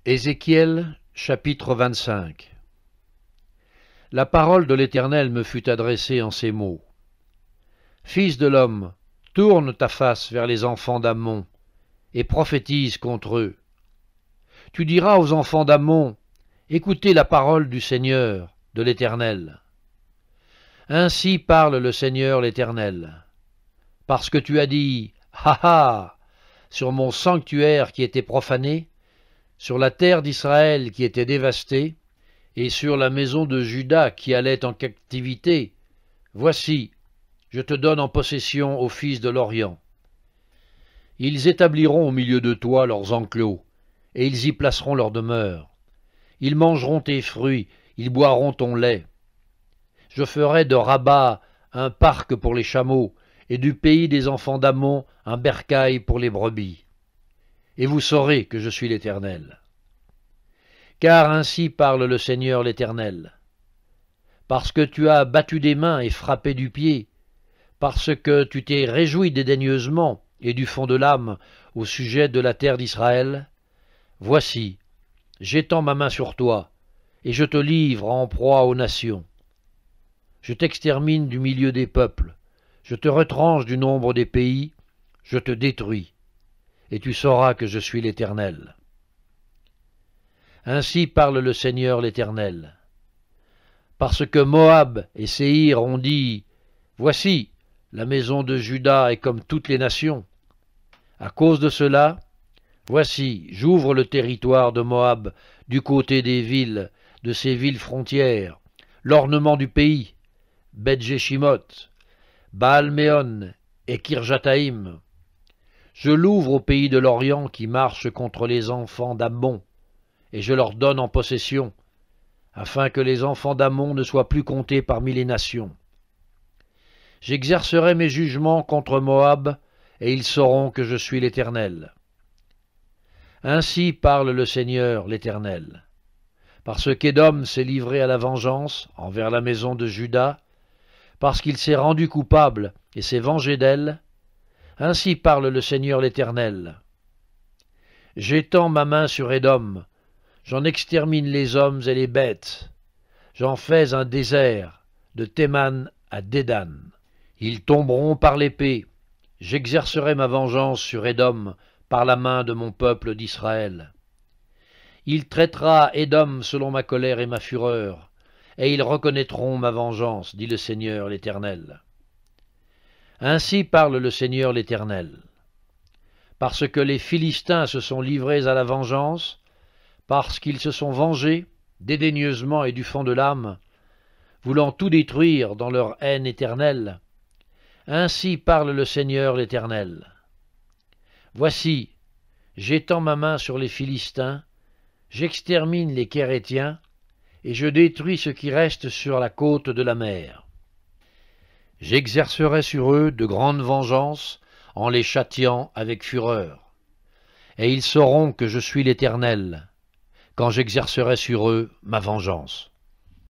Ézéchiel, chapitre 25. La parole de l'Éternel me fut adressée en ces mots. Fils de l'homme, tourne ta face vers les enfants d'Ammon, et prophétise contre eux. Tu diras aux enfants d'Ammon, écoutez la parole du Seigneur, de l'Éternel. Ainsi parle le Seigneur l'Éternel. Parce que tu as dit, ha ha, sur mon sanctuaire qui était profané, sur la terre d'Israël qui était dévastée, et sur la maison de Juda qui allait en captivité, voici, je te donne en possession aux fils de l'Orient. Ils établiront au milieu de toi leurs enclos, et ils y placeront leur demeure. Ils mangeront tes fruits, ils boiront ton lait. Je ferai de Rabat un parc pour les chameaux, et du pays des enfants d'Ammon un bercail pour les brebis. Et vous saurez que je suis l'Éternel. Car ainsi parle le Seigneur l'Éternel. Parce que tu as battu des mains et frappé du pied, parce que tu t'es réjoui dédaigneusement et du fond de l'âme au sujet de la terre d'Israël, voici, j'étends ma main sur toi, et je te livre en proie aux nations. Je t'extermine du milieu des peuples, je te retranche du nombre des pays, je te détruis, et tu sauras que je suis l'Éternel. Ainsi parle le Seigneur l'Éternel. Parce que Moab et Séhir ont dit, voici, la maison de Juda est comme toutes les nations. À cause de cela, voici, j'ouvre le territoire de Moab du côté des villes, de ses villes frontières, l'ornement du pays, Beth-Jéchimoth, Baal-Méon et Kirjataïm. Je l'ouvre au pays de l'Orient qui marche contre les enfants d'Ammon, et je leur donne en possession, afin que les enfants d'Ammon ne soient plus comptés parmi les nations. J'exercerai mes jugements contre Moab, et ils sauront que je suis l'Éternel. Ainsi parle le Seigneur l'Éternel. Parce qu'Édom s'est livré à la vengeance envers la maison de Juda, parce qu'il s'est rendu coupable et s'est vengé d'elle, ainsi parle le Seigneur l'Éternel. J'étends ma main sur Édom, j'en extermine les hommes et les bêtes, j'en fais un désert, de Théman à Dédan. Ils tomberont par l'épée, j'exercerai ma vengeance sur Édom par la main de mon peuple d'Israël. Il traitera Édom selon ma colère et ma fureur, et ils reconnaîtront ma vengeance, dit le Seigneur l'Éternel. Ainsi parle le Seigneur l'Éternel. Parce que les Philistins se sont livrés à la vengeance, parce qu'ils se sont vengés, dédaigneusement et du fond de l'âme, voulant tout détruire dans leur haine éternelle, ainsi parle le Seigneur l'Éternel. Voici, j'étends ma main sur les Philistins, j'extermine les Kérétiens, et je détruis ce qui reste sur la côte de la mer. J'exercerai sur eux de grandes vengeances, en les châtiant avec fureur. Et ils sauront que je suis l'Éternel, quand j'exercerai sur eux ma vengeance.